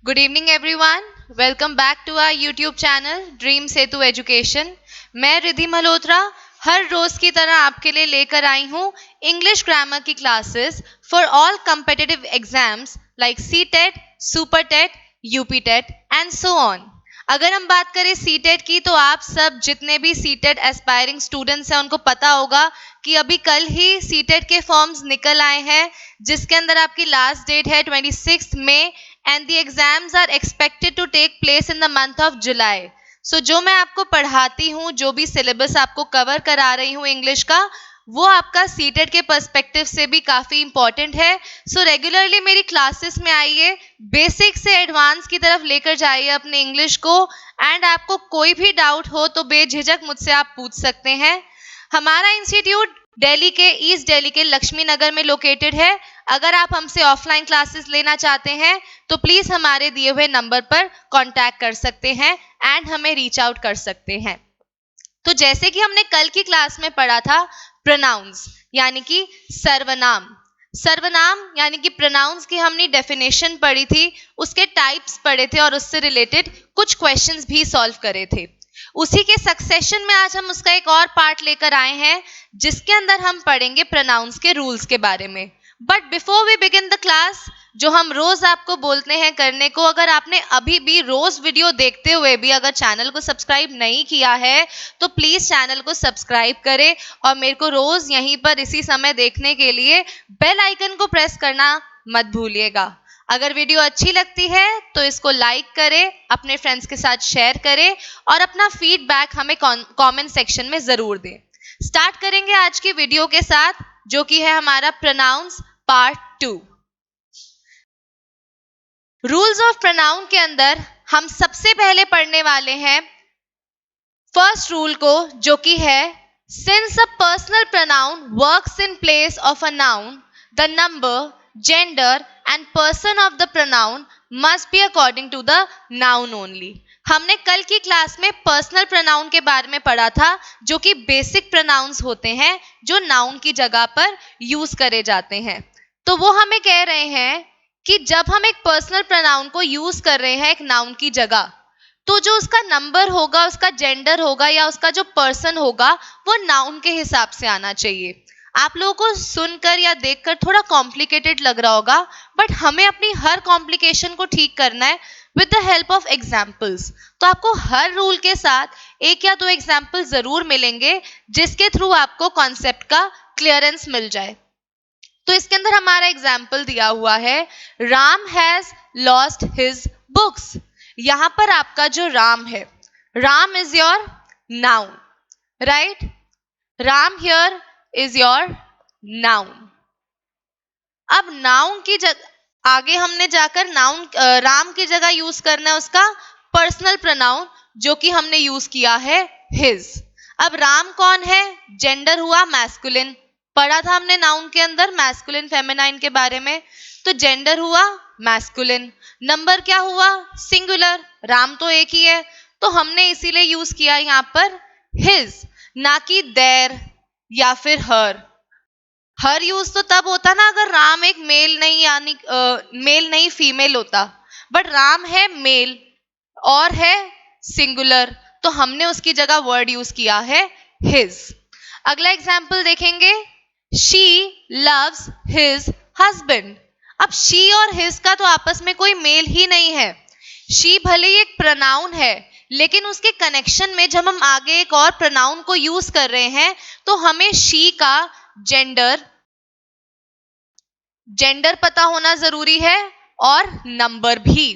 Good evening everyone. Welcome back to our YouTube channel Dream Setu Education. मैं रिधि मल्होत्रा हर रोज की तरह आपके लिए लेकर आई हूँ इंग्लिश ग्रामर की classes for all competitive exams like CTET, SuperTET, UPTET and so on. अगर हम बात करें CTET की तो आप सब जितने भी CTET एस्पायरिंग स्टूडेंट्स हैं उनको पता होगा कि अभी कल ही CTET के फॉर्म्स निकल आए हैं जिसके अंदर आपकी लास्ट डेट है 26 मई and the exams are expected to take place in the month of July. So जो मैं आपको पढ़ाती हूँ, जो भी सिलेबस आपको कवर करा रही हूँ इंग्लिश का, वो आपका सीटेट के पर्सपेक्टिव से भी काफ़ी इंपॉर्टेंट है. सो रेगुलरली मेरी क्लासेस में आइए, बेसिक से एडवांस की तरफ लेकर जाइए अपने इंग्लिश को. एंड आपको कोई भी डाउट हो तो बेझिझक मुझसे आप पूछ सकते हैं. हमारा इंस्टीट्यूट दिल्ली के ईस्ट दिल्ली के लक्ष्मी नगर में लोकेटेड है. अगर आप हमसे ऑफलाइन क्लासेस लेना चाहते हैं तो प्लीज हमारे दिए हुए नंबर पर कांटेक्ट कर सकते हैं एंड हमें रीच आउट कर सकते हैं. तो जैसे कि हमने कल की क्लास में पढ़ा था प्रोनाउंस यानी कि सर्वनाम. सर्वनाम यानी कि प्रोनाउंस की हमने डेफिनेशन पढ़ी थी, उसके टाइप्स पढ़े थे और उससे रिलेटेड कुछ क्वेश्चंस भी सॉल्व करे थे. उसी के सक्सेशन में आज हम उसका एक और पार्ट लेकर आए हैं जिसके अंदर हम पढ़ेंगे प्रोनाउंस के रूल्स के बारे में. But before we begin the class, जो हम रोज आपको बोलते हैं करने को, अगर आपने अभी भी रोज वीडियो देखते हुए भी अगर चैनल को सब्सक्राइब नहीं किया है तो प्लीज चैनल को सब्सक्राइब करें और मेरे को रोज यहीं पर इसी समय देखने के लिए बेल आइकन को प्रेस करना मत भूलिएगा. अगर वीडियो अच्छी लगती है तो इसको लाइक करें, अपने फ्रेंड्स के साथ शेयर करें और अपना फीडबैक हमें कमेंट सेक्शन में जरूर दें. स्टार्ट करेंगे आज की वीडियो के साथ जो कि है हमारा pronouns part 2. Rules of pronoun के अंदर हम सबसे पहले पढ़ने वाले हैं फर्स्ट रूल को, जो कि है since a personal pronoun works in place of a noun the number, gender and person of the pronoun must be according to the noun only. हमने कल की क्लास में पर्सनल प्रोनाउन के बारे में पढ़ा था जो कि बेसिक प्रोनाउंस होते हैं जो नाउन की जगह पर यूज करे जाते हैं. तो वो हमें कह रहे हैं कि जब हम एक पर्सनल प्रोनाउन को यूज कर रहे हैं एक नाउन की जगह, तो जो उसका नंबर होगा, उसका जेंडर होगा या उसका जो पर्सन होगा वो नाउन के हिसाब से आना चाहिए. आप लोगों को सुनकर या देखकर थोड़ा कॉम्प्लिकेटेड लग रहा होगा, बट हमें अपनी हर कॉम्प्लिकेशन को ठीक करना है with the help of examples. तो आपको हर रूल के साथ एक या दो एग्जाम्पल जरूर मिलेंगे जिसके थ्रू आपको कॉन्सेप्ट का क्लियरेंस मिल जाए. तो इसके अंदर हमारा एग्जाम्पल दिया हुआ है Ram has lost his books. यहां पर आपका जो राम है, Ram is your noun, right? Ram here is your noun. अब नाउन की जगह आगे हमने जाकर नाउन राम की जगह यूज करना है उसका पर्सनल प्रोनाउन जो कि हमने यूज किया है हिज. अब राम कौन है? जेंडर हुआ मैस्कुलिन. पढ़ा था हमने नाउन के अंदर मैस्कुलिन फेमिनाइन के बारे में. तो जेंडर हुआ मैस्कुलिन, नंबर क्या हुआ? सिंगुलर. राम तो एक ही है तो हमने इसीलिए यूज किया यहाँ पर हिज, ना कि देयर या फिर हर. हर यूज तो तब होता ना अगर राम एक मेल नहीं यानी मेल नहीं फीमेल होता, बट राम है मेल और है सिंगुलर तो हमने उसकी जगह वर्ड यूज किया है हिज. अगला एग्जाम्पल देखेंगे शी लव्स हिज हस्बैंड. अब शी और हिज का तो आपस में कोई मेल ही नहीं है. शी भले ही एक प्रोनाउन है लेकिन उसके कनेक्शन में जब हम आगे एक और प्रोनाउन को यूज कर रहे हैं तो हमें शी का जेंडर पता होना जरूरी है और नंबर भी.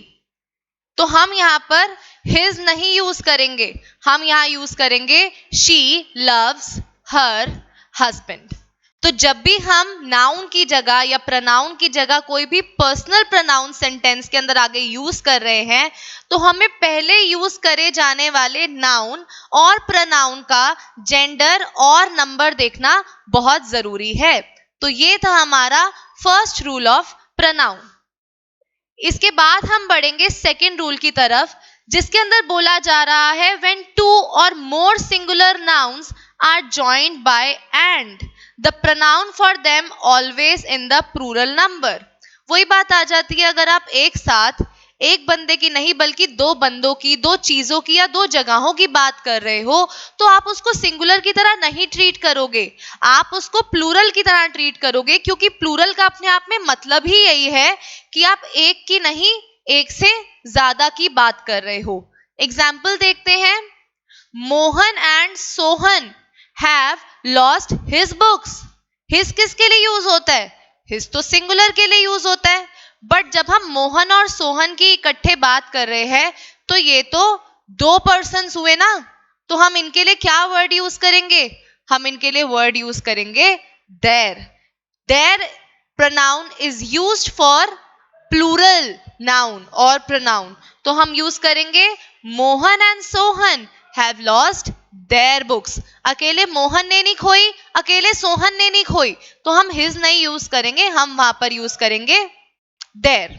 तो हम यहाँ पर हिज नहीं यूज करेंगे, हम यहाँ यूज करेंगे शी लव्स हर हस्बैंड. तो जब भी हम नाउन की जगह या प्रोनाउन की जगह कोई भी पर्सनल प्रोनाउन सेंटेंस के अंदर आगे यूज कर रहे हैं तो हमें पहले यूज करे जाने वाले नाउन और प्रोनाउन का जेंडर और नंबर देखना बहुत जरूरी है. तो ये था हमारा फर्स्ट रूल ऑफ प्रोनाउन. इसके बाद हम बढ़ेंगे सेकेंड रूल की तरफ जिसके अंदर बोला जा रहा है when two or more singular nouns are joined by and the pronoun for them always in the plural number. वही बात आ जाती है अगर आप एक साथ एक बंदे की नहीं बल्कि दो बंदों की, दो चीजों की या दो जगहों की बात कर रहे हो तो आप उसको सिंगुलर की तरह नहीं ट्रीट करोगे, आप उसको प्लूरल की तरह ट्रीट करोगे, क्योंकि प्लूरल का अपने आप में मतलब ही यही है कि आप एक की नहीं एक से ज्यादा की बात कर रहे हो। एग्जाम्पल देखते हैं, Mohan and Sohan have lost his books. His किसके लिए यूज होता है? हिज तो सिंगुलर के लिए यूज होता है, बट जब हम मोहन और सोहन की इकट्ठे बात कर रहे हैं तो ये तो दो पर्सन्स हुए ना, तो हम इनके लिए क्या वर्ड यूज करेंगे? हम इनके लिए वर्ड यूज करेंगे there. There pronoun is used for plural noun और pronoun, तो हम यूज करेंगे Mohan and Sohan have lost their books। अकेले मोहन ने नहीं खोई, अकेले सोहन ने नहीं खोई, तो हम his नहीं यूज करेंगे, हम वहां पर यूज करेंगे their।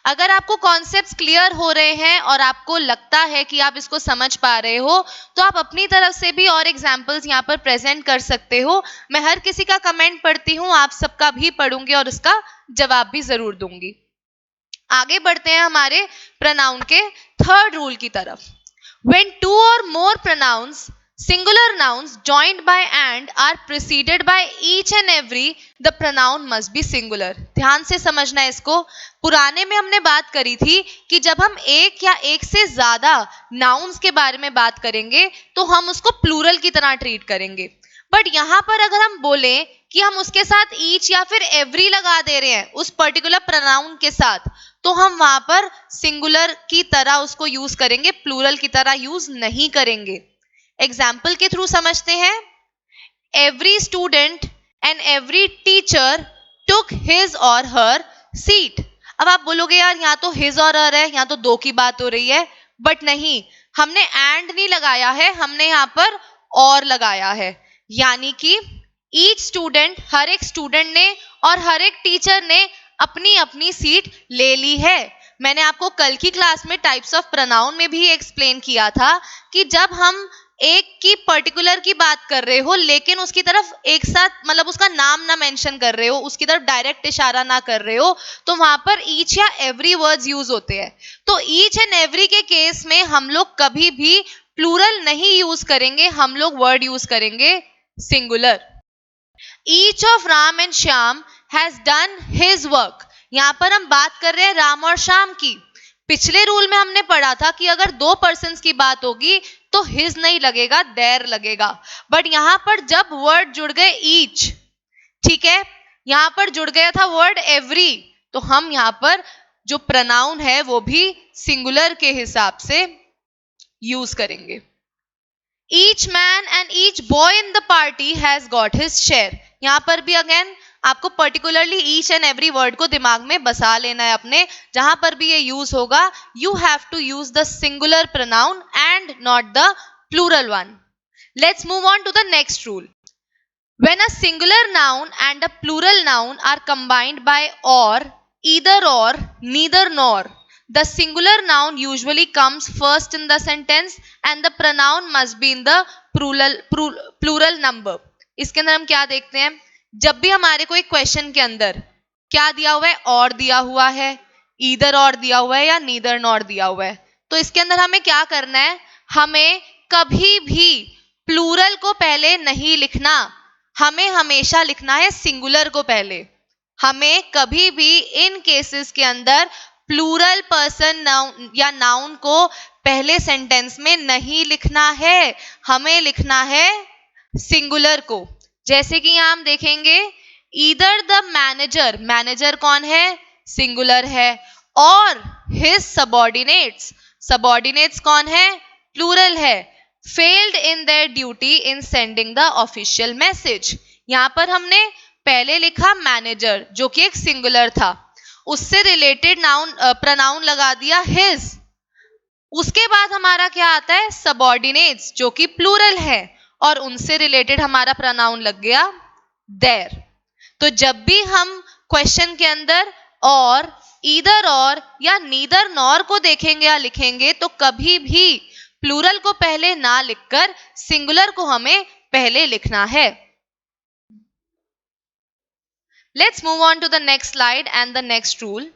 अगर आपको कॉन्सेप्ट्स क्लियर हो रहे हैं और आपको लगता है कि आप इसको समझ पा रहे हो तो आप अपनी तरफ से भी और एग्जांपल्स यहाँ पर प्रेजेंट कर सकते हो। मैं हर किसी का कमेंट पढ़ती हूँ, आप सबका भी पढ़ूंगी और उसका जवाब भी जरूर दूंगी। आगे बढ़ते हैं हमारे प्रोनाउन के थर्ड रूल की तरफ। When two or more pronouns, singular nouns joined by and are preceded by each and every, the pronoun must be singular। ध्यान से समझना है इसको। पुराने में हमने बात करी थी कि जब हम एक या एक से ज्यादा nouns के बारे में बात करेंगे तो हम उसको प्लूरल की तरह ट्रीट करेंगे, बट यहां पर अगर हम बोले कि हम उसके साथ ईच या फिर एवरी लगा दे रहे हैं उस पर्टिकुलर प्रोनाउन के साथ, तो हम वहां पर सिंगुलर की तरह उसको यूज करेंगे, प्लूरल की तरह यूज नहीं करेंगे। एग्जाम्पल के थ्रू समझते हैं। Every student and every teacher took his और हर सीट। अब आप बोलोगे यार यहाँ तो हिज और हर है, यहाँ तो दो की बात हो रही है, बट नहीं, हमने एंड नहीं लगाया है, हमने यहाँ पर और लगाया है, यानी कि ईच स्टूडेंट, हर एक स्टूडेंट ने और हर एक टीचर ने अपनी अपनी सीट ले ली है। मैंने आपको कल की क्लास में टाइप्स ऑफ प्रोनाउन में भी एक्सप्लेन किया था कि जब हम एक की पर्टिकुलर की बात कर रहे हो लेकिन उसकी तरफ एक साथ मतलब उसका नाम ना मेंशन कर रहे हो, उसकी तरफ डायरेक्ट इशारा ना कर रहे हो, तो वहां पर ईच या एवरी वर्ड्स यूज होते हैं। तो ईच एंड एवरी के केस में हम लोग कभी भी प्लूरल नहीं यूज करेंगे, हम लोग वर्ड यूज करेंगे singular. Each of Ram and Shyam has done his work. यहां पर हम बात कर रहे हैं राम और श्याम की। पिछले रूल में हमने पढ़ा था कि अगर दो पर्सन्स की बात होगी तो हिज नहीं लगेगा, देयर लगेगा, बट यहां पर जब वर्ड जुड़ गए ईच, ठीक है, यहां पर जुड़ गया था वर्ड एवरी, तो हम यहां पर जो प्रोनाउन है वो भी सिंगुलर के हिसाब से यूज करेंगे। Each man and each boy in the party has got his share। यहां पर भी अगेन आपको particularly each and every word को दिमाग में बसा लेना है अपने, जहां पर भी ये यूज होगा you have to use the singular pronoun and not the plural one. Let's move on to the next rule. When a singular noun and a plural noun are combined by or, either or, neither nor, the singular noun usually comes first in the sentence and the pronoun must be in the plural number। इसके अंदर हम क्या देखते हैं, जब भी हमारे कोई क्वेश्चन के अंदर क्या दिया हुआ है, और दिया हुआ है, ईदर और दिया हुआ है या नीदर नॉर दिया हुआ है, तो इसके अंदर हमें क्या करना है, हमें कभी भी प्लूरल को पहले नहीं लिखना, हमें हमेशा लिखना है सिंगुलर को पहले। हमें कभी भी इन केसेस के अंदर प्लूरल पर्सन नाउन या नाउन को पहले सेंटेंस में नहीं लिखना है, हमें लिखना है सिंगुलर को। जैसे कि यहां हम देखेंगे ईदर द मैनेजर, मैनेजर कौन है, सिंगुलर है, और हिज सबऑर्डिनेट्स, सबऑर्डिनेट्स कौन है, प्लूरल है, failed in their duty in sending the official message. यहां पर हमने पहले लिखा मैनेजर जो कि एक सिंगुलर था, उससे रिलेटेड नाउन प्रोनाउन लगा दिया हिज, उसके बाद हमारा क्या आता है सबऑर्डिनेट्स जो कि प्लूरल है, और उनसे रिलेटेड हमारा प्रोनाउन लग गया देयर। तो जब भी हम क्वेश्चन के अंदर और, ईदर और या नीदर नॉर को देखेंगे या लिखेंगे तो कभी भी प्लूरल को पहले ना लिखकर सिंगुलर को हमें पहले लिखना है। Let's move on to the next slide and the next rule,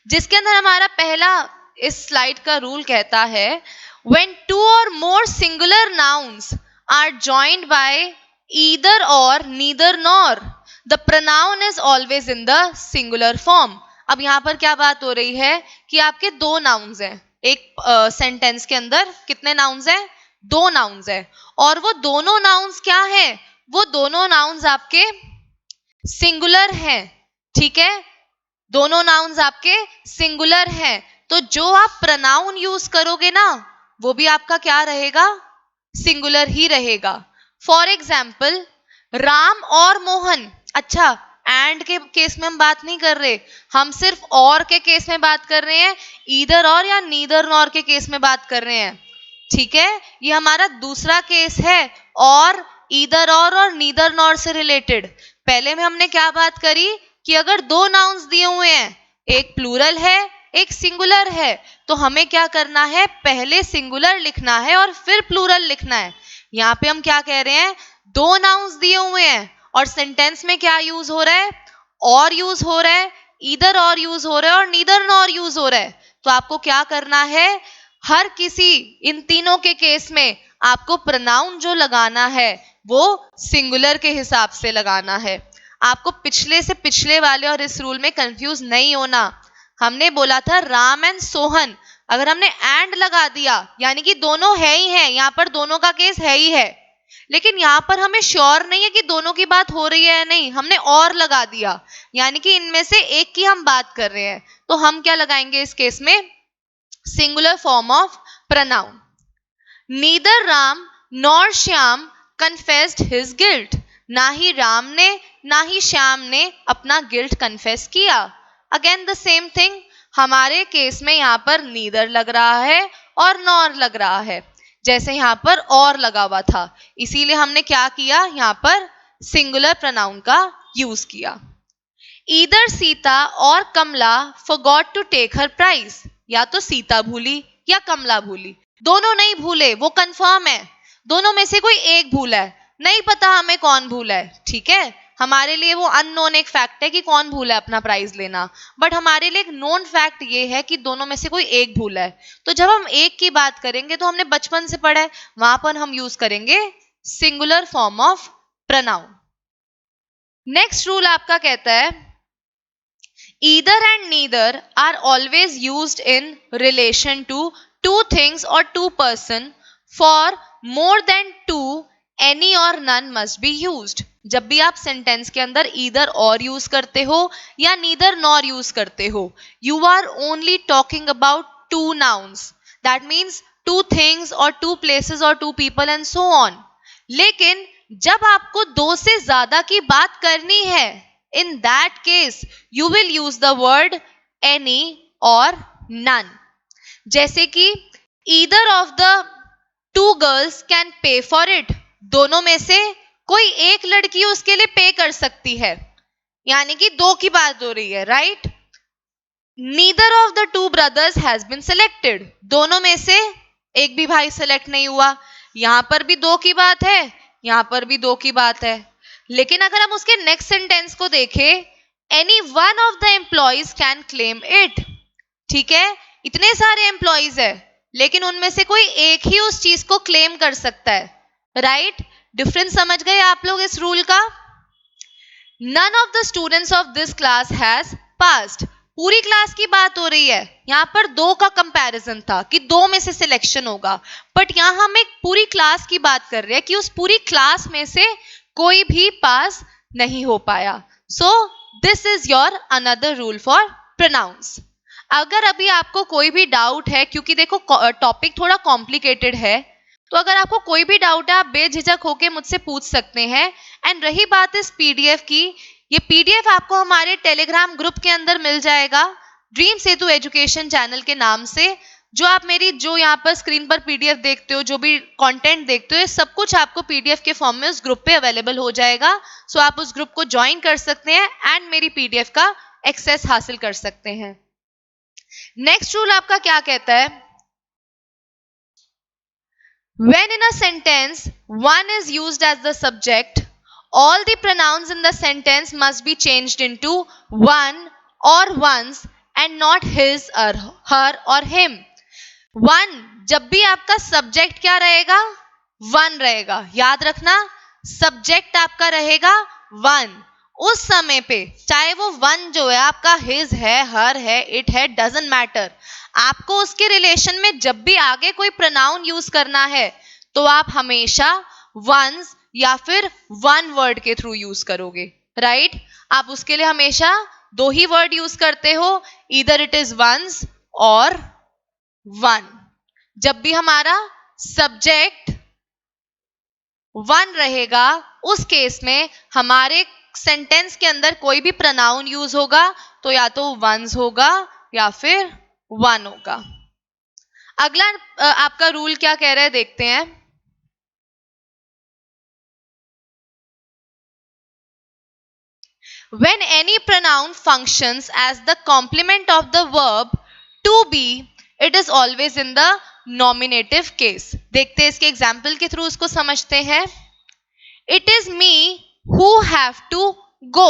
जिसके अंदर हमारा पहला इस स्लाइड का रूल कहता है when two or more singular nouns are joined by either or neither nor the pronoun is always in the singular form. अब यहां पर क्या बात हो रही है कि आपके दो नाउन्स हैं एक सेंटेंस के अंदर. कितने नाउन्स हैं? दो नाउन्स हैं और वो दोनों नाउन्स क्या हैं? वो दोनों नाउन्स आपके सिंगुलर हैं. ठीक है, दोनों नाउन्स आपके सिंगुलर हैं तो जो आप प्रनाउन यूज करोगे ना वो भी आपका क्या रहेगा? सिंगुलर ही रहेगा. फॉर एग्जाम्पल राम और मोहन. अच्छा, एंड के केस में हम बात नहीं कर रहे, हम सिर्फ और के केस में बात कर रहे हैं, ईदर और या नीदर नॉर के केस में बात कर रहे हैं. ठीक है, ये हमारा दूसरा केस है और ईदर और नीदर नॉर से रिलेटेड. पहले में हमने क्या बात करी कि अगर दो नाउन्स दिए हुए हैं, एक प्लूरल है एक सिंगुलर है, तो हमें क्या करना है? पहले सिंगुलर लिखना है और फिर प्लूरल लिखना है. यहाँ पे हम क्या कह रहे हैं? दो नाउन्स दिए हुए हैं और सेंटेंस में क्या यूज हो रहा है? और यूज हो रहा है, ईदर और यूज हो रहा है और नीदर नॉर यूज हो रहा है. तो आपको क्या करना है? हर किसी इन तीनों के केस में आपको प्रनाउन जो लगाना है वो सिंगुलर के हिसाब से लगाना है. आपको पिछले से पिछले वाले और इस रूल में कंफ्यूज नहीं होना. हमने बोला था राम एंड सोहन, अगर हमने एंड लगा दिया यानी कि दोनों है ही है, यहाँ पर दोनों का केस है ही है, लेकिन यहाँ पर हमें श्योर नहीं है कि दोनों की बात हो रही है या नहीं, हमने और लगा दिया यानी कि इनमें से एक की हम बात कर रहे हैं, तो हम क्या लगाएंगे इस केस में? Singular form of pronoun. Neither Ram nor Shyam confessed his guilt. ना ही राम ने ना ही श्याम ने अपना गिल्ट कन्फेस किया. अगेन द सेम थिंग, हमारे केस में यहाँ पर नीदर लग रहा है और नॉर लग रहा है, जैसे यहाँ पर और लगा हुआ था, इसीलिए हमने क्या किया? यहाँ पर सिंगुलर प्रनाउन का यूज किया. Either Sita or Kamala forgot to take her prize. या तो सीता भूली या कमला भूली, दोनों नहीं भूले, वो कंफर्म है, दोनों में से कोई एक भूला है, नहीं पता हमें कौन भूला है. ठीक है, हमारे लिए वो अननोन एक फैक्ट है कि कौन भूला है अपना प्राइज लेना, बट हमारे लिए एक नोन फैक्ट ये है कि दोनों में से कोई एक भूला है. तो जब हम एक की बात करेंगे तो हमने बचपन से पढ़ा है, वहां पर हम यूज करेंगे singular form of pronoun. Next rule आपका कहता है either and neither are always used in relation to two things or two person. For more than two, any or none must be used. जब भी आप sentence के अंदर either और use करते हो या neither nor यूज करते हो, you are only talking about two nouns. That means two things or two places or two people and so on. लेकिन जब आपको दो से ज्यादा की बात करनी है, in that case you will use the word any or none. जैसे कि either of the two girls can pay for it. दोनों में से कोई एक लड़की उसके लिए पे कर सकती है, यानी कि दो की बात हो रही है, right? Neither of the two brothers has been selected. दोनों में से एक भी भाई सेलेक्ट नहीं हुआ. यहां पर भी दो की बात है, यहां पर भी दो की बात है. लेकिन अगर हम उसके नेक्स्ट सेंटेंस को देखें, any one of the employees can claim it. ठीक है, इतने सारे एम्प्लॉइज है लेकिन उनमें से कोई एक ही उस चीज को क्लेम कर सकता है, राइट? डिफरेंस समझ गए आप लोग इस रूल का? None of the students of this class has passed. पूरी क्लास की बात हो रही है, यहाँ पर दो का कंपैरिजन था कि दो में से सिलेक्शन होगा, बट यहाँ हम एक पूरी क्लास की बात कर रहे हैं कि उस पूरी क्लास में से कोई भी पास नहीं हो पाया. So this is your another rule for pronouns. अगर अभी आपको कोई भी डाउट है, क्योंकि देखो टॉपिक थोड़ा कॉम्प्लिकेटेड है, तो अगर आपको कोई भी डाउट है आप बेझिझक होकर मुझसे पूछ सकते हैं. एंड रही बात इस पीडीएफ की, ये पीडीएफ आपको हमारे टेलीग्राम ग्रुप के अंदर मिल जाएगा, ड्रीम सेतु एजुकेशन चैनल के नाम से. जो आप मेरी जो यहाँ पर स्क्रीन पर पीडीएफ देखते हो, जो भी कंटेंट देखते हो, सब कुछ आपको पीडीएफ के फॉर्म में उस ग्रुप पे अवेलेबल हो जाएगा. सो आप उस ग्रुप को ज्वाइन कर सकते हैं एंड मेरी पीडीएफ का एक्सेस हासिल कर सकते हैं. नेक्स्ट रूल आपका क्या कहता है? When in a sentence one is used as the subject, all the pronouns in the sentence must be changed into one or ones and not his or her or him. One, जब भी आपका subject क्या रहेगा, one रहेगा, याद रखना subject आपका रहेगा वन, उस समय पे चाहे वो वन जो है आपका हिज है, हर है, इट है, डजंट मैटर, आपको उसके रिलेशन में जब भी आगे कोई प्रोनाउन यूज करना है तो आप हमेशा वंस या फिर वन वर्ड के थ्रू यूज करोगे, राइट? आप उसके लिए हमेशा दो ही वर्ड यूज करते हो, ईदर इट इज वंस और वन। जब भी हमारा सब्जेक्ट वन रहेगा उस केस में हमारे सेंटेंस के अंदर कोई भी प्रोनाउन यूज होगा तो या तो वंस होगा या फिर वन होगा। अगला आपका रूल क्या कह रहा है देखते हैं। When any pronoun functions as the complement of the verb to be, it is always in the nominative case। देखते हैं इसके एग्जाम्पल के थ्रू उसको समझते हैं। It is me who have to go,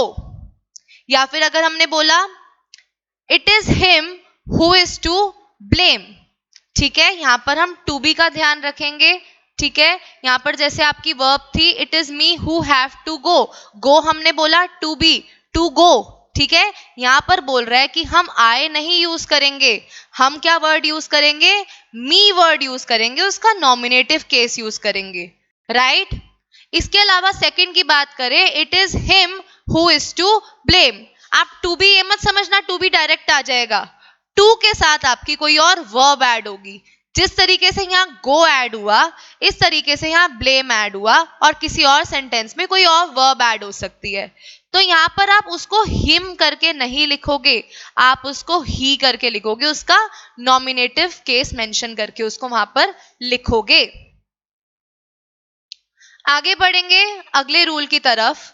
या फिर अगर हमने बोला It is him who is to blame, ठीक है, यहां पर हम to be का ध्यान रखेंगे, ठीक है। यहां पर जैसे आपकी वर्ब थी it is me who have to go, go हमने बोला टू बी, टू गो, ठीक है। यहां पर बोल रहा है कि हम आए नहीं यूज करेंगे, हम क्या वर्ड यूज करेंगे, मी वर्ड यूज करेंगे, उसका नॉमिनेटिव केस यूज करेंगे, राइट। इसके अलावा सेकंड की बात करें, it is him who is to blame, आप टू बी ये मत समझना टू बी डायरेक्ट आ जाएगा, टू के साथ आपकी कोई और वर्ब ऐड होगी। जिस तरीके से यहाँ गो ऐड हुआ इस तरीके से यहाँ ब्लेम ऐड हुआ, और किसी और सेंटेंस में कोई और वर्ब ऐड हो सकती है। तो यहाँ पर आप उसको हिम करके नहीं लिखोगे, आप उसको ही करके लिखोगे, उसका नॉमिनेटिव केस मेंशन करके उसको वहां पर लिखोगे। आगे बढ़ेंगे अगले रूल की तरफ।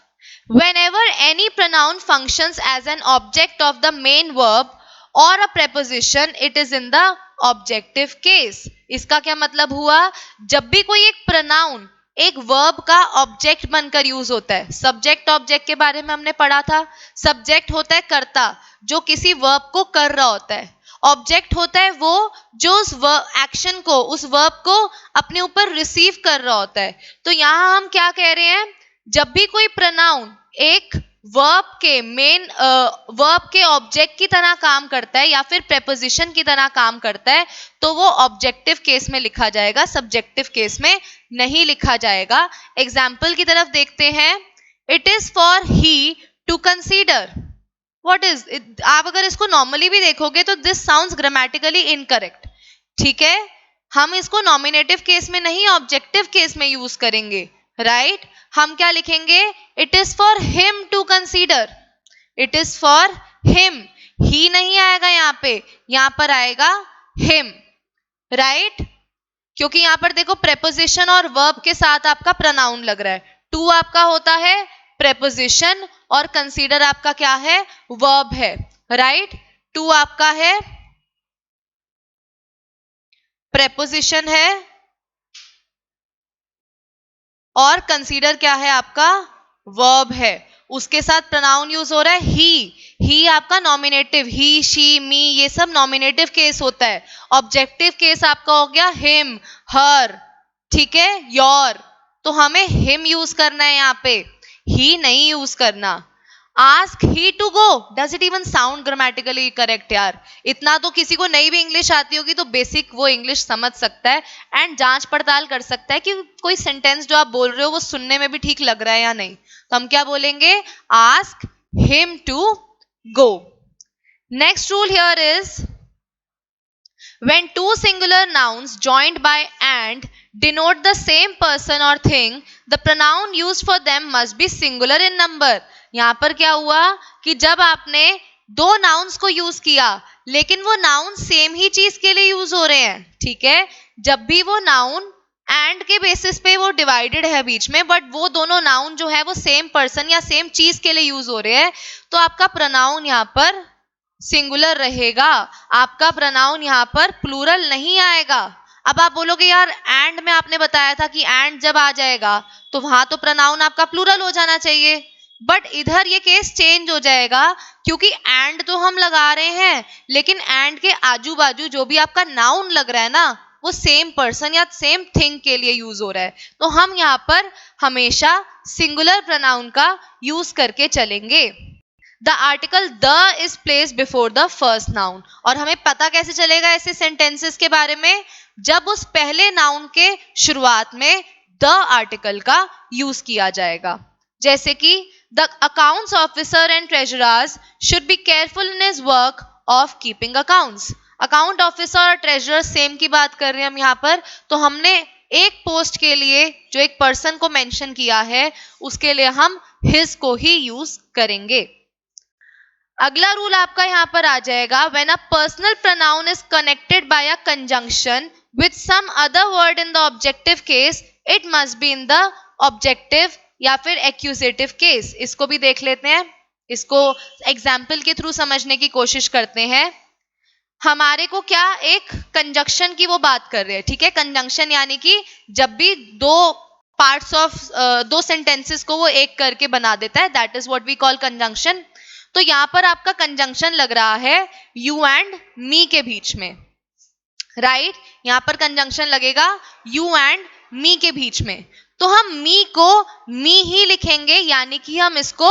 Whenever any pronoun functions as an object of the main verb or a preposition, it is in the objective case। इसका क्या मतलब हुआ, जब भी कोई एक प्रोनाउन एक वर्ब का ऑब्जेक्ट बनकर यूज होता है, सब्जेक्ट ऑब्जेक्ट के बारे में हमने पढ़ा था, सब्जेक्ट होता है कर्ता जो किसी वर्ब को कर रहा होता है, ऑब्जेक्ट होता है वो जो उस एक्शन को उस वर्ब को अपने ऊपर रिसीव कर रहा होता है। तो यहां हम क्या कह रहे हैं, जब भी कोई प्रोनाउन एक वर्ब के मेन वर्ब के ऑब्जेक्ट की तरह काम करता है या फिर प्रेपोजिशन की तरह काम करता है तो वो ऑब्जेक्टिव केस में लिखा जाएगा, सब्जेक्टिव केस में नहीं लिखा जाएगा। एग्जाम्पल की तरफ देखते हैं। It is for he to consider, what is, आप अगर इसको नॉर्मली भी देखोगे तो दिस साउंड्स ग्रामेटिकली इनकरेक्ट, ठीक है, हम इसको नॉमिनेटिव केस में नहीं ऑब्जेक्टिव केस में यूज करेंगे, राइट। हम क्या लिखेंगे, it is for him to consider, it is for him, he नहीं आएगा यहाँ पर आएगा हिम, राइट। क्योंकि यहाँ पर देखो प्रेपोजिशन और वर्ब के साथ आपका प्रोनाउन लग रहा है, टू आपका होता है प्रेपोजिशन और कंसीडर आपका क्या है, वर्ब है, राइट। टू आपका है प्रेपोजिशन है और कंसीडर क्या है आपका, वर्ब है, उसके साथ प्रोनाउन यूज हो रहा है ही आपका नॉमिनेटिव, ही शी मी ये सब नॉमिनेटिव केस होता है। ऑब्जेक्टिव केस आपका हो गया हिम हर, ठीक है, योर, तो हमें हिम यूज करना है, यहाँ पे ही नहीं यूज करना। Ask he to go, does it even sound grammatically correct यार, इतना तो किसी को नहीं भी इंग्लिश आती होगी तो बेसिक वो इंग्लिश समझ सकता है एंड जांच पड़ताल कर सकता है कि कोई सेंटेंस जो आप बोल रहे हो वो सुनने में भी ठीक लग रहा है या नहीं। तो हम क्या बोलेंगे, ask him to go. Next rule here is when two singular nouns joined by and denote the same person or thing, the pronoun used for them must be singular in number। यहां पर क्या हुआ कि जब आपने दो nouns को use किया लेकिन वो नाउन सेम ही चीज के लिए यूज हो रहे हैं, ठीक है, जब भी वो नाउन एंड के बेसिस पे वो डिवाइडेड है बीच में बट वो दोनों नाउन जो है वो सेम पर्सन या सेम चीज के लिए यूज हो रहे हैं तो आपका प्रोनाउन यहाँ पर सिंगुलर रहेगा, आपका प्रोनाउन यहाँ पर प्लूरल नहीं आएगा। अब आप बोलोगे यार एंड में आपने बताया था कि एंड जब आ जाएगा तो वहां तो प्रोनाउन आपका प्लूरल हो जाना चाहिए, बट इधर ये केस चेंज हो जाएगा, क्योंकि एंड तो हम लगा रहे हैं, लेकिन एंड के आजू बाजू जो भी आपका नाउन लग रहा है ना, वो सेम पर्सन या सेम थिंग के लिए यूज हो रहा है। तो हम यहाँ पर हमेशा सिंगुलर प्रोनाउन का यूज करके चलेंगे। The article the is placed before the first noun. और हमें पता कैसे चलेगा ऐसे सेंटेंसेस के बारे में? जब उस पहले नाउन के शुरुआत में द आर्टिकल का यूज किया जाएगा। जैसे कि the accounts officer and treasurers should be careful in his work of keeping accounts. Account officer और ट्रेजरर सेम की बात कर रहे हैं हम यहाँ पर। तो हमने एक पोस्ट के लिए जो एक पर्सन को मेंशन किया है, उसके लिए हम हिज को ही यूज करेंगे। अगला रूल आपका यहाँ पर आ जाएगा, when a personal pronoun is connected by a conjunction with some other word in the objective case, it must be in the objective या फिर एक्यूजेटिव केस। इसको भी देख लेते हैं, इसको एग्जाम्पल के थ्रू समझने की कोशिश करते हैं। हमारे को क्या एक कंजंक्शन की वो बात कर रहे हैं, ठीक है। कंजंक्शन यानी कि जब भी दो पार्ट्स ऑफ दो सेंटेंसेस को वो एक करके बना देता है, that is what we call conjunction. तो यहाँ पर आपका कंजंक्शन लग रहा है यू एंड मी के बीच में, राइट यहाँ पर कंजंक्शन लगेगा यू एंड मी के बीच में। तो हम मी को मी ही लिखेंगे, यानी कि हम इसको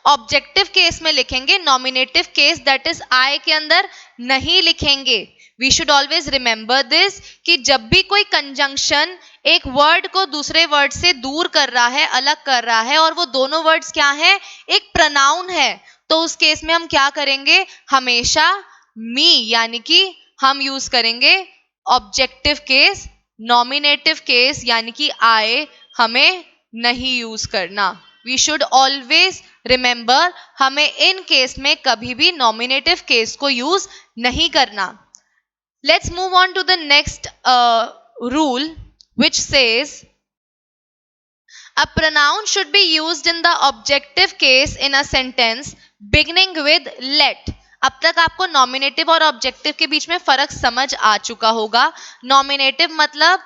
ऑब्जेक्टिव केस में लिखेंगे, nominative case that is I के अंदर नहीं लिखेंगे। We should always remember this कि जब भी कोई कंजंक्शन एक वर्ड को दूसरे वर्ड से दूर कर रहा है, अलग कर रहा है, और वो दोनों वर्ड्स क्या हैं, एक प्रोनाउन है, तो उस केस में हम क्या करेंगे, हमेशा मी यानी कि हम यूज करेंगे ऑब्जेक्टिव केस। नॉमिनेटिव केस यानी कि आई हमें नहीं यूज करना। वी शुड ऑलवेज रिमेंबर, हमें इन केस में कभी भी नॉमिनेटिव केस को यूज नहीं करना। Let's move on to the next rule which says a pronoun should be used in the objective case in a sentence beginning with let। अब तक आपको नॉमिनेटिव और ऑब्जेक्टिव के बीच में फर्क समझ आ चुका होगा। नॉमिनेटिव मतलब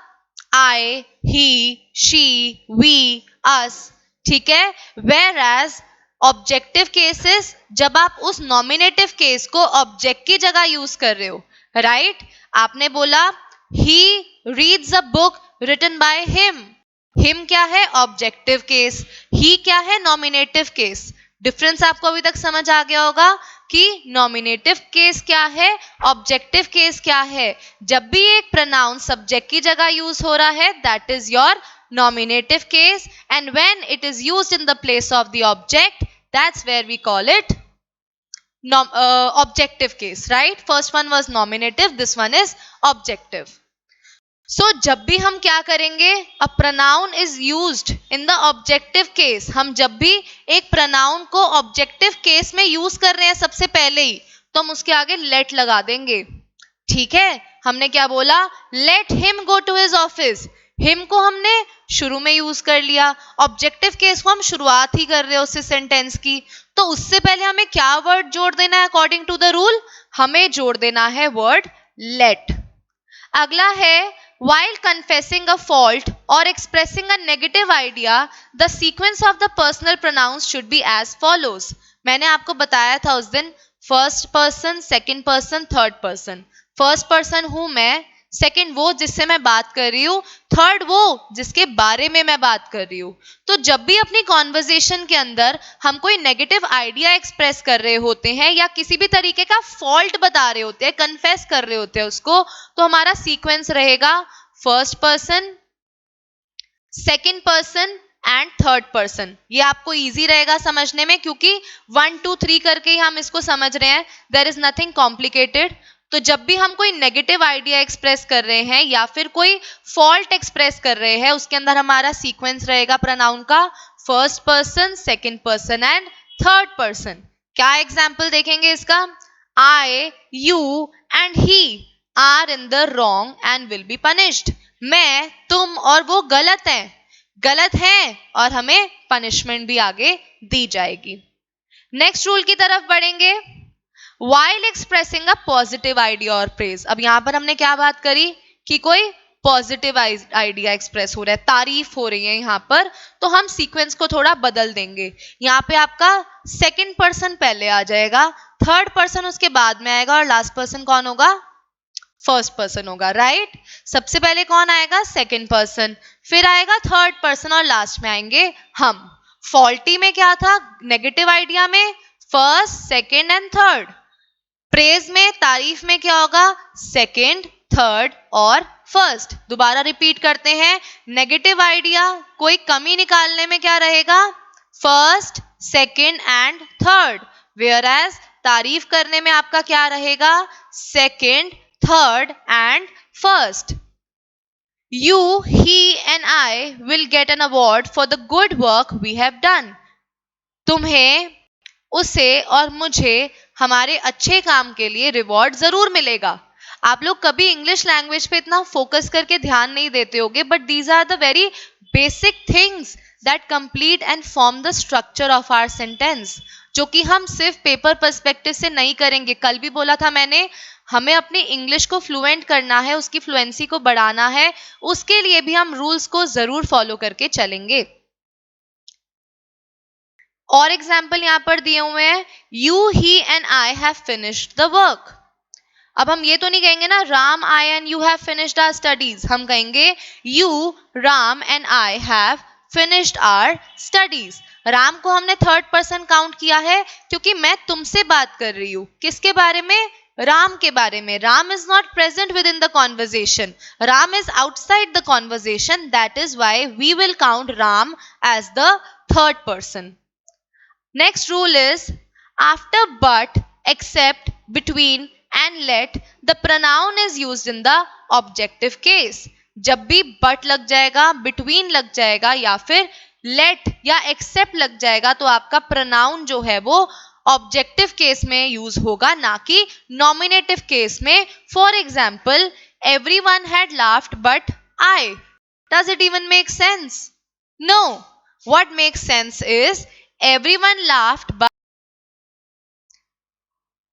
आई, ही, शी, वी, अस, ठीक है। वेयर एज ऑब्जेक्टिव केसेस, जब आप उस नॉमिनेटिव केस को ऑब्जेक्ट की जगह यूज कर रहे हो, राइट आपने बोला he reads a book written by him. Him क्या है, ऑब्जेक्टिव केस, ही क्या है, नॉमिनेटिव केस। डिफरेंस आपको अभी तक समझ आ गया होगा कि नॉमिनेटिव केस क्या है, ऑब्जेक्टिव केस क्या है। जब भी एक प्रोनाउन सब्जेक्ट की जगह यूज हो रहा है, that is your nominative case, and when it is used in the place of the object, that's where we call it objective case, right? First one was nominative, this one is objective. So जब भी हम क्या करेंगे, a pronoun is used in the objective case, हम जब भी एक pronoun को objective case में यूज कर रहे हैं सबसे पहले ही, तो हम उसके आगे let लगा देंगे, ठीक है। हमने क्या बोला, let him go to his office। Him को हमने शुरू में यूज कर लिया, ऑब्जेक्टिव केस को हम शुरुआत ही कर रहे हैं उससे सेंटेंस की, तो उससे पहले हमें क्या वर्ड जोड़ देना है अकॉर्डिंग टू द रूल, हमें जोड़ देना है वर्ड लेट। अगला है while confessing a fault or expressing a negative idea, the sequence of the personal pronouns should be as follows। मैंने आपको बताया था उस दिन, first person, second person, third person. First person हूं मैं, सेकंड वो जिससे मैं बात कर रही हूँ, थर्ड वो जिसके बारे में मैं बात कर रही हूँ। तो जब भी अपनी कॉन्वर्जेशन के अंदर हम कोई नेगेटिव आइडिया एक्सप्रेस कर रहे होते हैं या किसी भी तरीके का फॉल्ट बता रहे होते हैं, कन्फेस कर रहे होते हैं उसको, तो हमारा सीक्वेंस रहेगा first person, second person and third person. ये आपको इजी रहेगा समझने में, क्योंकि 1 2 3 करके ही हम इसको समझ रहे हैं, देयर इज नथिंग कॉम्प्लिकेटेड। तो जब भी हम कोई नेगेटिव आइडिया एक्सप्रेस कर रहे हैं या फिर कोई फॉल्ट एक्सप्रेस कर रहे हैं, उसके अंदर हमारा सीक्वेंस रहेगा प्रोनाउन का first person, second person and third person. क्या एग्जाम्पल देखेंगे इसका, I, you and he are in the wrong and will be punished. मैं, तुम और वो गलत हैं और हमें पनिशमेंट भी आगे दी जाएगी। नेक्स्ट रूल की तरफ बढ़ेंगे, while expressing a positive idea or praise। अब यहां पर हमने क्या बात करी कि कोई पॉजिटिव आइडिया एक्सप्रेस हो रहा है, तारीफ हो रही है यहाँ पर, तो हम सीक्वेंस को थोड़ा बदल देंगे। यहाँ पे आपका सेकंड पर्सन पहले आ जाएगा, थर्ड पर्सन उसके बाद में आएगा और लास्ट पर्सन कौन होगा? फर्स्ट पर्सन होगा, राइट? सबसे पहले कौन आएगा? सेकंड पर्सन, फिर आएगा थर्ड पर्सन और लास्ट में आएंगे हम। फॉल्टी में क्या था? नेगेटिव आइडिया में first, second and third. Praise में, तारीफ में क्या होगा? सेकंड, थर्ड और फर्स्ट। दोबारा रिपीट करते हैं, नेगेटिव आइडिया कोई कमी निकालने में क्या रहेगा? First, second and third. Whereas तारीफ करने में आपका क्या रहेगा? Second, third and first. You, he and I will get an award for the good work we have done. तुम्हें, उसे और मुझे हमारे अच्छे काम के लिए रिवॉर्ड जरूर मिलेगा। आप लोग कभी इंग्लिश लैंग्वेज पे इतना फोकस करके ध्यान नहीं देते होगे, but these are the very basic things that complete and form the structure of our sentence, जो कि हम सिर्फ पेपर पर्सपेक्टिव से नहीं करेंगे। कल भी बोला था मैंने, हमें अपनी इंग्लिश को फ्लुएंट करना है, उसकी फ्लुएंसी को बढ़ाना है, उसके लिए भी हम रूल्स को जरूर फॉलो करके चलेंगे। और एग्जाम्पल यहां पर दिए हुए हैं, you, he and I have finished the work. अब हम ये तो नहीं कहेंगे ना, Ram, I and you have finished our studies. हम कहेंगे you, Ram and I have finished our studies. Ram को हमने थर्ड पर्सन काउंट किया है क्योंकि मैं तुमसे बात कर रही हूं। किसके बारे में? राम के बारे में। Ram is not present within the conversation. Ram is outside the conversation. That is why we will count Ram as the third person. Next rule is, after but, except, between and let, the pronoun is used in the objective case. जब भी but लग जाएगा, between लग जाएगा या फिर let या except लग जाएगा, तो आपका pronoun जो है वो ऑब्जेक्टिव केस में यूज होगा, ना कि नॉमिनेटिव केस में। For example, everyone had laughed but I. Does it even make sense? No. What makes sense is everyone laughed but.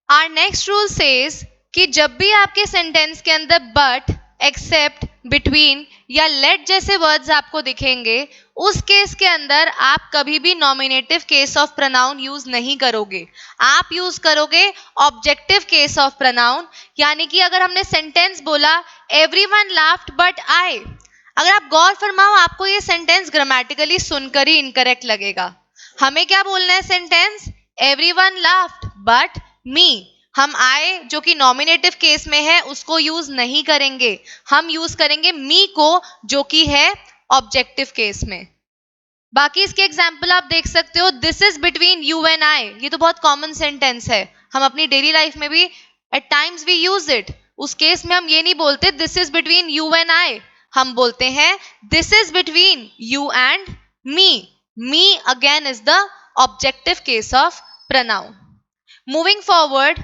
Our next rule says कि जब भी आपके सेंटेंस के अंदर but, except, between या let जैसे words आपको दिखेंगे, उस केस के अंदर आप कभी भी nominative case of pronoun use नहीं करोगे। आप यूज करोगे ऑब्जेक्टिव केस ऑफ प्रोनाउन। यानी कि अगर हमने सेंटेंस बोला एवरीवन लाफ्ड बट आई, अगर आप गौर फरमाओ, आपको ये सेंटेंस ग्रामेटिकली सुनकर ही इनकरेक्ट लगेगा। हमें क्या बोलना है? सेंटेंस एवरीवन लाफ्ड बट मी। हम आए जो कि नॉमिनेटिव केस में है उसको यूज नहीं करेंगे, हम यूज करेंगे मी को जो कि है ऑब्जेक्टिव केस में। बाकी इसके एग्जाम्पल आप देख सकते हो, this is between you and आई। ये तो बहुत कॉमन सेंटेंस है, हम अपनी डेली लाइफ में भी at times we use it. उस केस में हम ये नहीं बोलते this is between you and I, हम बोलते हैं this is between you and me. Me again is the objective case of pronoun. Moving forward,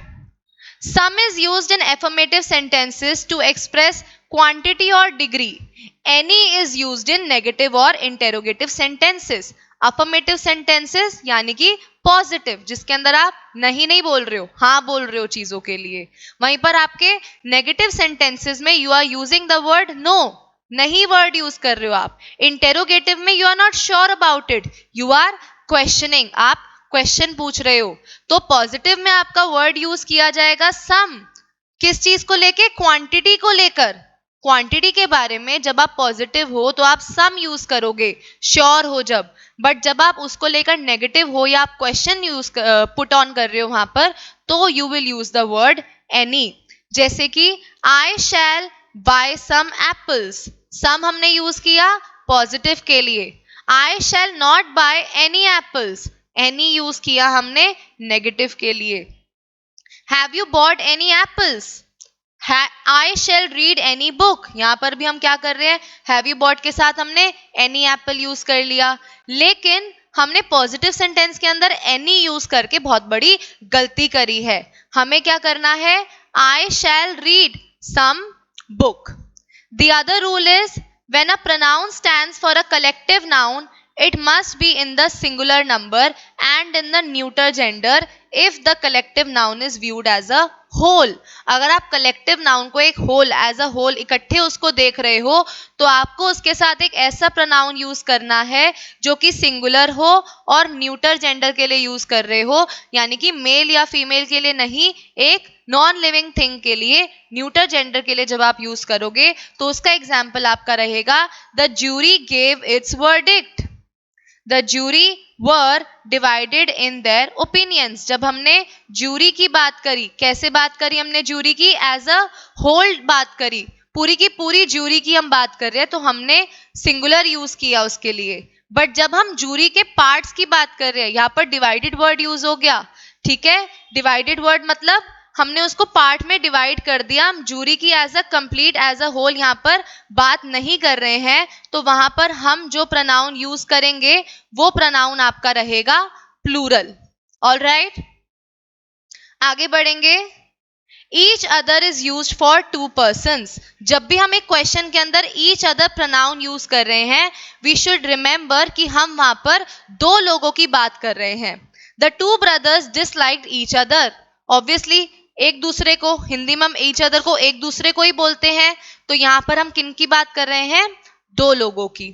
some is used in affirmative sentences to express quantity or degree. Any is used in negative or interrogative sentences. Affirmative sentences यानी कि positive, जिसके अंदर आप नहीं बोल रहे हो, हाँ बोल रहे हो चीजों के लिए। वहीं पर आपके नेगेटिव सेंटेंसेस में you are using the word no, नहीं वर्ड यूज कर रहे हो आप। इंटेरोगेटिव में you are not sure about it, you are questioning, आप क्वेश्चन पूछ रहे हो। तो पॉजिटिव में आपका वर्ड यूज किया जाएगा सम। किस चीज को लेके? क्वांटिटी को लेकर। क्वांटिटी के बारे में जब आप पॉजिटिव हो तो आप सम यूज करोगे, श्योर हो जब। बट जब आप उसको लेकर नेगेटिव हो या आप क्वेश्चन यूज पुट ऑन कर रहे हो वहां पर, तो you will use the word any. जैसे कि आई शैल बाय सम एप्पल्स, सम हमने यूज किया पॉजिटिव के लिए। I shall not buy any apples, any use किया हमने नेगेटिव के लिए। Have you bought any apples? I shall read any book, यहां पर भी हम क्या कर रहे हैं? हैव यू बॉट के साथ हमने एनी एप्पल यूज कर लिया। लेकिन हमने पॉजिटिव सेंटेंस के अंदर एनी यूज करके बहुत बड़ी गलती करी है। हमें क्या करना है? I shall read some book. The other rule is, when a pronoun stands for a collective noun, it must be in the singular number and in the neuter gender if the collective noun is viewed as a whole. अगर आप collective noun को एक whole, as a whole, इकट्ठे उसको देख रहे हो, तो आपको उसके साथ एक ऐसा प्रोनाउन यूज करना है जो कि सिंगुलर हो और न्यूटर जेंडर के लिए यूज कर रहे हो, यानी कि मेल या फीमेल के लिए नहीं, एक नॉन लिविंग थिंग के लिए, न्यूटर जेंडर के लिए जब आप यूज करोगे तो उसका एग्जाम्पल आपका रहेगा the jury gave it's verdict. The jury were divided in their opinions. जब हमने ज्यूरी की बात करी, कैसे बात करी हमने ज्यूरी की? एज अ होल बात करी, पूरी की पूरी ज्यूरी की हम बात कर रहे हैं, तो हमने सिंगुलर यूज किया उसके लिए। बट जब हम ज्यूरी के पार्ट्स की बात कर रहे हैं, यहाँ पर डिवाइडेड वर्ड यूज हो गया, ठीक है। डिवाइडेड वर्ड मतलब हमने उसको पार्ट में डिवाइड कर दिया, हम जूरी की as a complete, as a whole यहाँ पर बात नहीं कर रहे हैं, तो वहां पर हम जो प्रोनाउन यूज करेंगे वो प्रोनाउन आपका रहेगा प्लूरल। ऑलराइट, आगे बढ़ेंगे। Each other is use for to persons. जब भी हम एक क्वेश्चन के अंदर ईच अदर प्रोनाउन यूज कर रहे हैं, वी शुड रिमेंबर कि हम वहां पर दो लोगों की बात कर रहे हैं। The two brothers disliked each other. Obviously एक दूसरे को, हिंदी में हम ईच अदर को एक दूसरे को ही बोलते हैं, तो यहां पर हम किन की बात कर रहे हैं? दो लोगों की।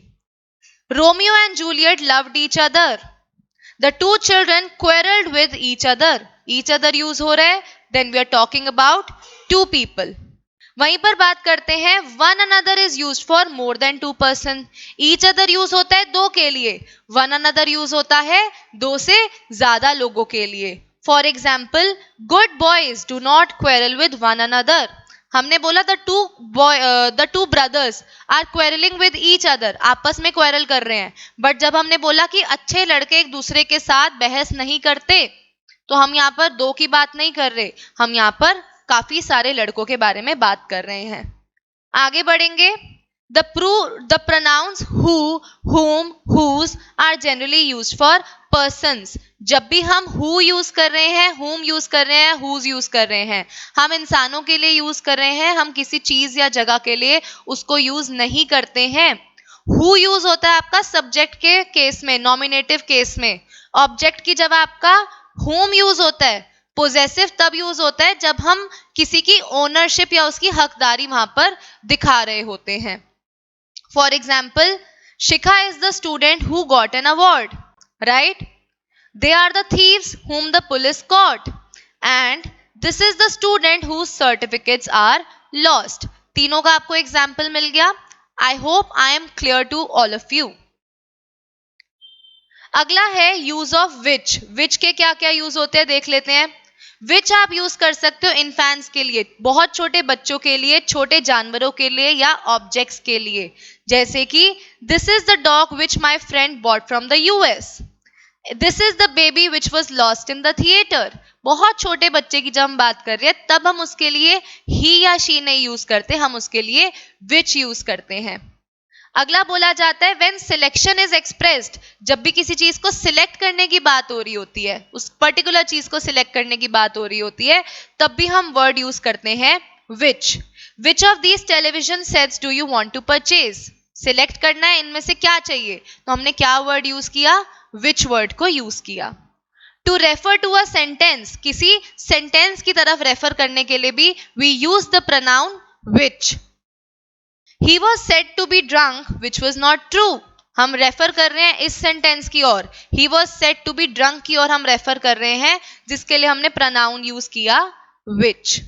Romeo and Juliet loved each other. The two children quarreled with each other. Each other use हो रहा है, then we are talking about two people. वहीं पर बात करते हैं one another is used for more than two person. Each other use होता है दो के लिए, one another use होता है दो से ज्यादा लोगों के लिए. For example, good boys do not quarrel with one another. हमने बोला the two brothers are quarreling with each other, आपस में क्वेरल कर रहे हैं। बट जब हमने बोला कि अच्छे लड़के एक दूसरे के साथ बहस नहीं करते, तो हम यहाँ पर दो की बात नहीं कर रहे, हम यहाँ पर काफी सारे लड़कों के बारे में बात कर रहे हैं। आगे बढ़ेंगे। The pronouns who, whom, whose are generally used for persons. जब भी हम who यूज कर रहे हैं, whom यूज कर रहे हैं, whose यूज कर रहे हैं, हम इंसानों के लिए यूज कर रहे हैं, हम किसी चीज या जगह के लिए उसको यूज नहीं करते हैं। who यूज होता है आपका सब्जेक्ट के केस में, नॉमिनेटिव केस में। ऑब्जेक्ट की जगह आपका whom यूज होता है। पोजेसिव तब यूज होता है जब हम किसी की ओनरशिप या उसकी हकदारी वहां पर दिखा रहे होते हैं। For example, Shikha is the student who got an award, right? They are the thieves whom the police caught, and this is the student whose certificates are lost. तीनों का आपको एग्जाम्पल मिल गया। I hope I am clear to all of you. अगला है use of which. विच के क्या क्या यूज होते हैं देख लेते हैं। विच आप यूज कर सकते हो इन्फेंट्स के लिए, बहुत छोटे बच्चों के लिए, छोटे जानवरों के लिए या ऑब्जेक्ट्स के लिए। जैसे कि this is the dog which my friend bought from the US. This is the baby which was lost in the theatre. बहुत छोटे बच्चे की जब हम बात कर रहे हैं, तब हम उसके लिए ही या शी नहीं यूज करते, हम उसके लिए विच यूज करते हैं। अगला बोला जाता है व्हेन सिलेक्शन इज एक्सप्रेस्ड। जब भी किसी चीज को सिलेक्ट करने की बात हो रही होती है, उस पर्टिकुलर चीज को सिलेक्ट करने की बात हो रही होती है, तब भी हम वर्ड यूज करते हैं which. Which of these television sets do you want to purchase. Select करना है इनमें से क्या चाहिए, तो हमने क्या वर्ड यूज किया? विच वर्ड को यूज किया। To refer to a sentence, किसी सेंटेंस की तरफ रेफर करने के लिए भी we use the pronoun which. He was said to be drunk, which was not true. हम रेफर कर रहे हैं इस सेंटेंस की ओर, he was said to be drunk की ओर हम रेफर कर रहे हैं, जिसके लिए हमने प्रोनाउन यूज किया which।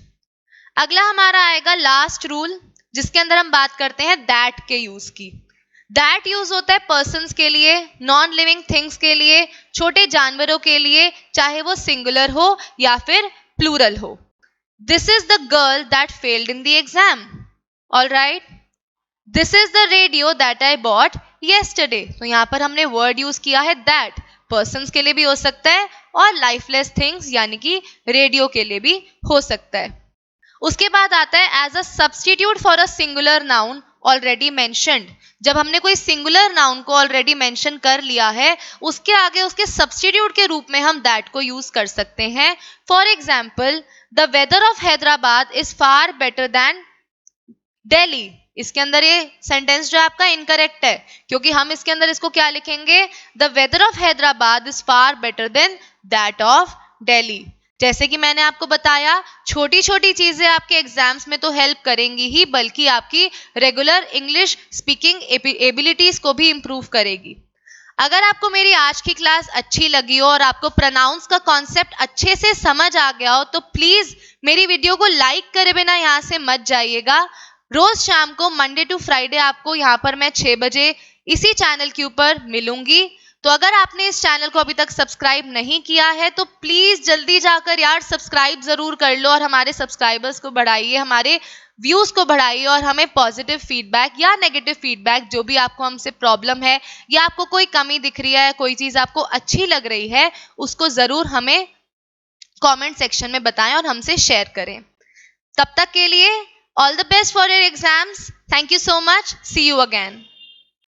अगला हमारा आएगा लास्ट रूल, जिसके अंदर हम बात करते हैं दैट के यूज की। दैट यूज होता है पर्सन्स के लिए, नॉन लिविंग थिंग्स के लिए, छोटे जानवरों के लिए, चाहे वो सिंगुलर हो या फिर प्लूरल हो। This is the girl that failed in the exam. All right, this is the radio that I bought yesterday. तो यहां पर हमने वर्ड यूज किया है दैट, पर्सन्स के लिए भी हो सकता है और लाइफलेस थिंग्स यानी कि रेडियो के लिए भी हो सकता है। उसके बाद आता है as a substitute for a singular noun already mentioned. जब हमने कोई सिंगुलर नाउन को ऑलरेडी मेंशन कर लिया है, उसके आगे उसके सब्सटीट्यूट के रूप में हम दैट को यूज कर सकते हैं। For example, the weather of Hyderabad is far better than Delhi. इसके अंदर ये सेंटेंस जो है आपका इनकरेक्ट है, क्योंकि हम इसके अंदर इसको क्या लिखेंगे? The weather of Hyderabad is far better than that of Delhi. जैसे कि मैंने आपको बताया, छोटी छोटी चीजें आपके एग्जाम्स में तो हेल्प करेंगी ही, बल्कि आपकी रेगुलर इंग्लिश स्पीकिंग एबिलिटीज को भी इम्प्रूव करेगी। अगर आपको मेरी आज की क्लास अच्छी लगी हो और आपको प्रोनाउंस का कॉन्सेप्ट अच्छे से समझ आ गया हो तो प्लीज मेरी वीडियो को लाइक करे बिना यहाँ से मत जाइएगा। रोज शाम को मंडे टू फ्राइडे आपको यहाँ पर मैं 6 बजे इसी चैनल के ऊपर मिलूंगी। तो अगर आपने इस चैनल को अभी तक सब्सक्राइब नहीं किया है तो प्लीज जल्दी जाकर यार सब्सक्राइब जरूर कर लो और हमारे सब्सक्राइबर्स को बढ़ाइए, हमारे व्यूज को बढ़ाइए और हमें पॉजिटिव फीडबैक या नेगेटिव फीडबैक जो भी आपको हमसे प्रॉब्लम है या आपको कोई कमी दिख रही है, कोई चीज आपको अच्छी लग रही है, उसको जरूर हमें कमेंट सेक्शन में बताएं और हमसे शेयर करें। तब तक के लिए all the best for your exams. Thank you so much. See you again.